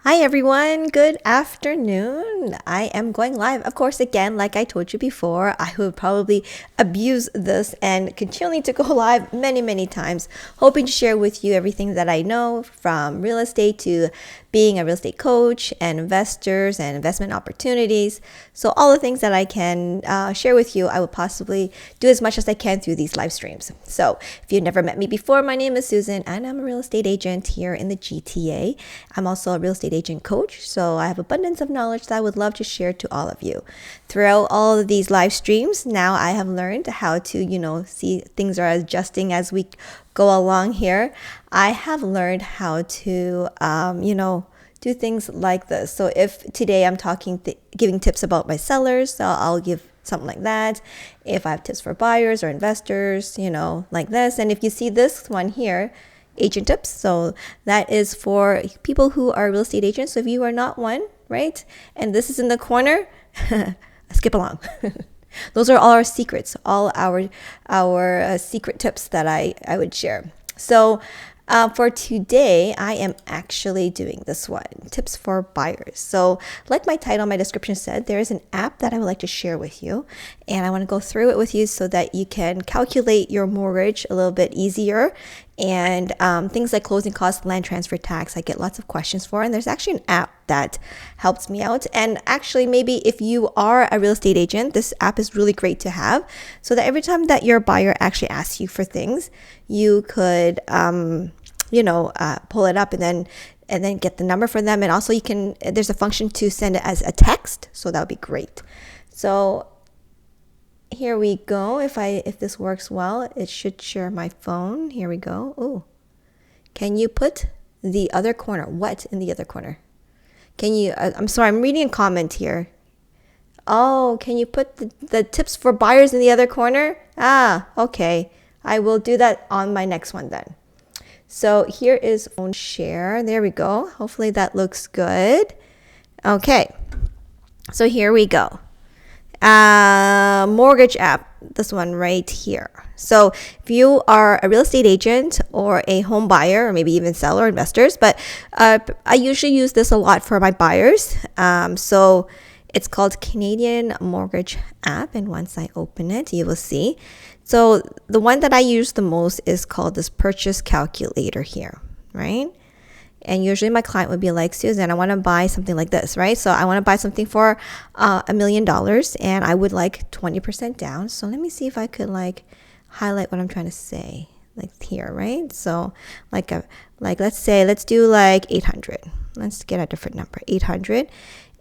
Hi everyone, good afternoon. I am going live. Of course, again, like I told you before, I will probably abuse this and continuing to go live many times, hoping to share with you everything that I know from real estate to being a real estate coach and investors and investment opportunities. So all the things that I can share with you, I will possibly do as much as I can through these live streams. So if you've never met me before, my name is Susan and I'm a real estate agent here in the GTA. I'm also a real estate agent coach, so I have abundance of knowledge that I would love to share to all of you. Throughout all of these live streams, now I have learned how to, see things are adjusting as we go along here. I have learned how to, do things like this. So if today I'm giving tips about my sellers, so I'll give something like that. If I have tips for buyers or investors, like this. And if you see this one here, agent tips. So that is for people who are real estate agents. So if you are not one, right? And this is in the corner, skip along. Those are all our secrets, all our secret tips that I would share. So for today, I am actually doing this one, tips for buyers. So like my title, my description said, there is an app that I would like to share with you. And I want to go through it with you so that you can calculate your mortgage a little bit easier. And things like closing costs, land transfer tax, I get lots of questions for. And there's actually an app that helps me out. And actually, maybe if you are a real estate agent, this app is really great to have so that every time that your buyer actually asks you for things, you could pull it up and then get the number for them. And also there's a function to send it as a text. So that would be great. So here we go. If this works well, it should share my phone. Here we go. Oh, can you put the other corner? What in the other corner? Can you, I'm sorry, I'm reading a comment here. Oh, can you put the tips for buyers in the other corner? Okay. I will do that on my next one then. So here is phone share. There we go. Hopefully that looks good. Okay. So here we go. Mortgage app, this one right here. So if you are a real estate agent or a home buyer or maybe even seller investors, but I usually use this a lot for my buyers. So it's called Canadian Mortgage App. And once I open it, you will see. So the one that I use the most is called this purchase calculator here, right? And usually my client would be like, Susan, I want to buy something like this, right? So I want to buy something for $1 million and I would like 20% down. So let me see if I could highlight what I'm trying to say, like here, right? So let's do 800. Let's get a different number, 800.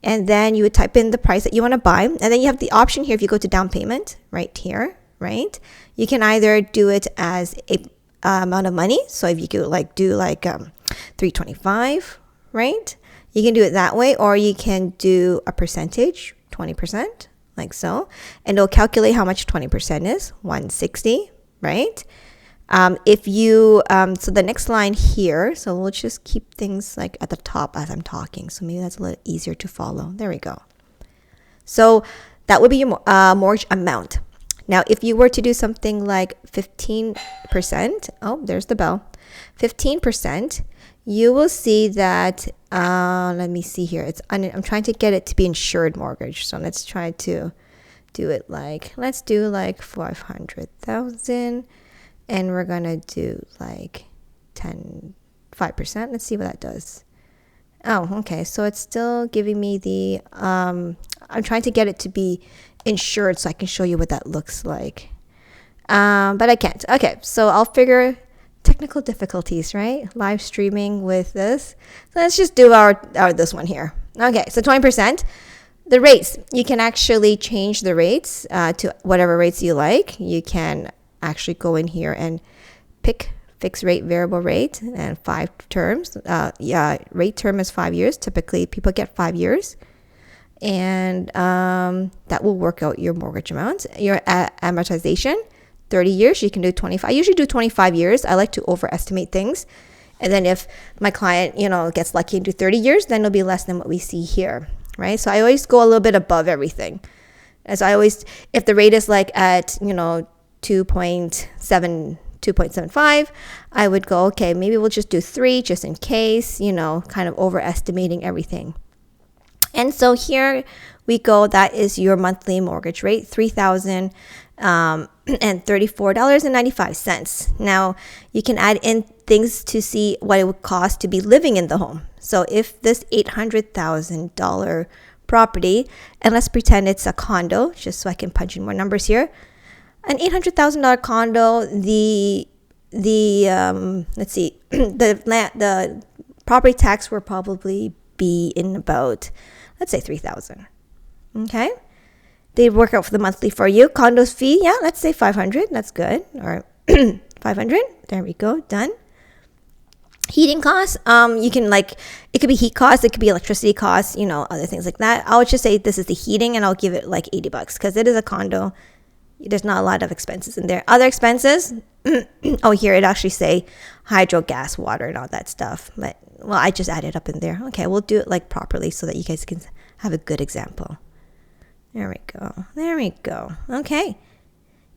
And then you would type in the price that you want to buy. And then you have the option here, if you go to down payment right here, right? You can either do it as a amount of money. So if you could do $325, right? You can do it that way, or you can do a percentage, 20%, like so. And it'll calculate how much 20% is, 160, right? If you, so the next line here, so we'll just keep things at the top as I'm talking. So maybe that's a little easier to follow. There we go. So that would be your mortgage amount. Now, if you were to do something like 15%, oh, there's the bell, 15%, you will see that, let me see here. I'm trying to get it to be insured mortgage. So let's try to do it let's do 500,000 and we're going to do 5%. Let's see what that does. Oh, okay. So it's still giving me the, I'm trying to get it to be insured so I can show you what that looks like. But I can't. Okay. So I'll figure technical difficulties, right? Live streaming with this. So let's just do our this one here. Okay. So 20%. The rates, you can actually change the rates to whatever rates you like. You can actually go in here and pick fixed rate, variable rate, and 5 terms. Rate term is 5 years. Typically, people get 5 years. And that will work out your mortgage amount. Your amortization, 30 years. You can do 25. I usually do 25 years. I like to overestimate things. And then if my client, gets lucky and do 30 years, then it'll be less than what we see here, right? So I always go a little bit above everything. As I always, if the rate is at, 2.7 2.75, I would go, okay, maybe we'll just do 3 just in case, kind of overestimating everything. And so here we go. That is your monthly mortgage rate, $3,034.95. Now you can add in things to see what it would cost to be living in the home. So if this $800,000 property, and let's pretend it's a condo, just so I can punch in more numbers here. An $800,000 condo, let's see, the property tax will probably be in about, let's say, $3,000. Okay, they work out for the monthly for you. Condos fee, yeah, let's say $500. That's good. Or $500. There we go. Done. Heating costs, you can it could be heat costs, it could be electricity costs, other things like that. I would just say this is the heating, and I'll give it like $80 because it is a condo. There's not a lot of expenses in there. Other expenses, oh, here it actually say hydro, gas, water, and all that stuff. But I just added up in there. Okay, we'll do it properly so that you guys can have a good example. There we go. There we go. Okay,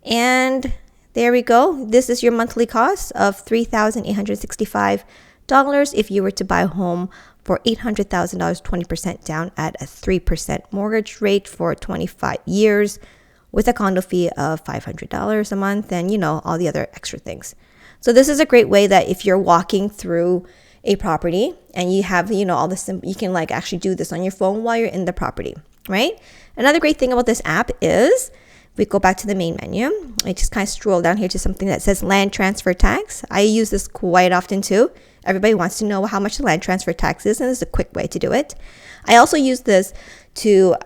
and there we go. This is your monthly cost of $3,865 if you were to buy a home for $800,000, 20% down at a 3% mortgage rate for 25 years with a condo fee of $500 a month and, all the other extra things. So this is a great way that if you're walking through a property and you have, all this, you can actually do this on your phone while you're in the property, right? Another great thing about this app is, we go back to the main menu. I just kind of scroll down here to something that says land transfer tax. I use this quite often too. Everybody wants to know how much the land transfer tax is, and this is a quick way to do it. I also use this to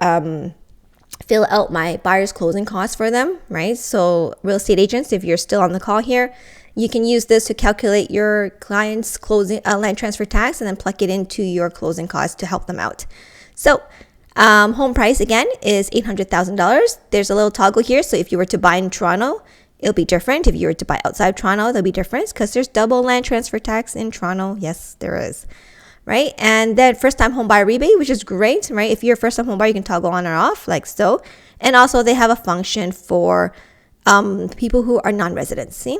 fill out my buyer's closing costs for them, right? So real estate agents, if you're still on the call here, you can use this to calculate your client's closing land transfer tax and then plug it into your closing costs to help them out. So home price again is $800,000. There's a little toggle here. So if you were to buy in Toronto, it'll be different. If you were to buy outside of Toronto, there'll be difference because there's double land transfer tax in Toronto. Yes, there is. Right? And then first time home buyer rebate, which is great, right? If you're a first time home buyer, you can toggle on or off like so. And also they have a function for people who are non-residents. See?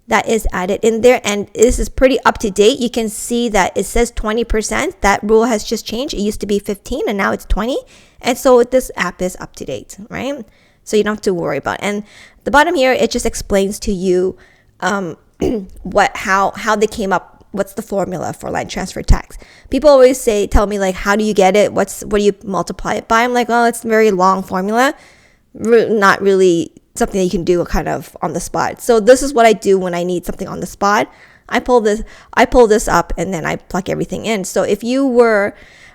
That is added in there, and this is pretty up to date. You can see that it says 20%. That rule has just changed. It used to be 15 and now it's 20. And so this app is up to date, right? So you don't have to worry about it. And the bottom here, it just explains to you how they came up. What's the formula for land transfer tax? People always tell me how do you get it? What do you multiply it by? I'm like, oh, it's a very long formula. Not really something that you can do kind of on the spot. So this is what I do when I need something on the spot. I pull this up and then I plug everything in. So if you were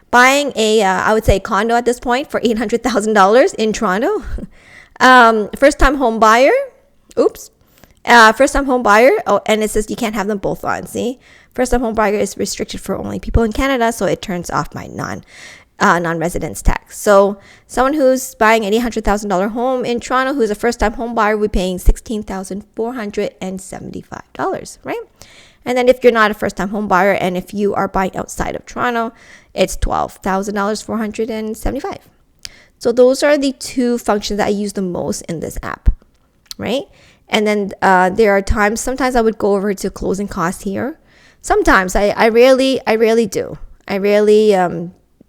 buying I would say condo at this point for $800,000 in Toronto, first time home buyer, oh, and it says you can't have them both on, see? First time home buyer is restricted for only people in Canada, so it turns off my non-residence tax. So someone who's buying an $800,000 home in Toronto who's a first-time home buyer will be paying $16,475, right? And then if you're not a first-time home buyer and if you are buying outside of Toronto, it's $12,475. So those are the two functions that I use the most in this app, right? And then there are times, sometimes I would go over to closing costs here. Sometimes I rarely do. I rarely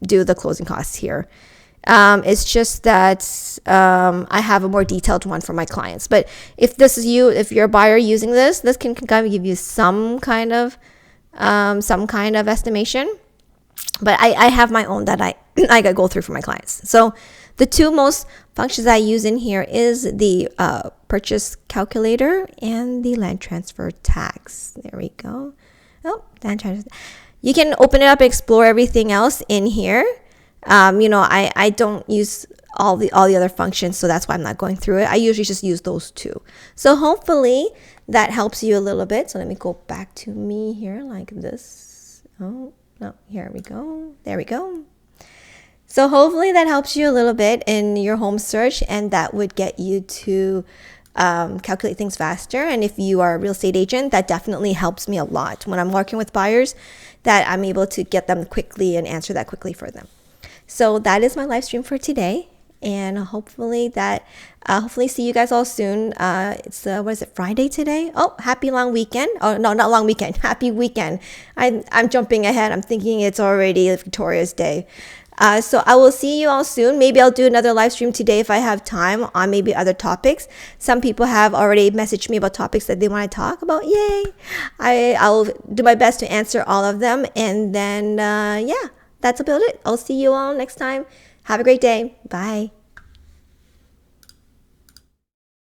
do the closing costs here. It's just that I have a more detailed one for my clients. But if this is you, if you're a buyer using this can kind of give you some kind of estimation. But I have my own that I go through for my clients. So the two most functions I use in here is the purchase calculator and the land transfer tax. There we go. Oh, land transfer. You can open it up and explore everything else in here. I don't use all the other functions, so that's why I'm not going through it. I usually just use those two. So hopefully that helps you a little bit. So let me go back to me here like this. Oh, no, here we go. There we go. So hopefully that helps you a little bit in your home search, and that would get you to calculate things faster. And if you are a real estate agent, that definitely helps me a lot when I'm working with buyers, that I'm able to get them quickly and answer that quickly for them. So that is my live stream for today. and hopefully see you guys all soon. It's what is it, Friday today? Oh, happy long weekend. Oh no, not long weekend. Happy weekend. I'm jumping ahead. I'm thinking it's already Victoria's Day. So I will see you all soon. Maybe I'll do another live stream today if I have time on maybe other topics. Some people have already messaged me about topics that they want to talk about. Yay! I'll do my best to answer all of them. And then, yeah, that's about it. I'll see you all next time. Have a great day. Bye.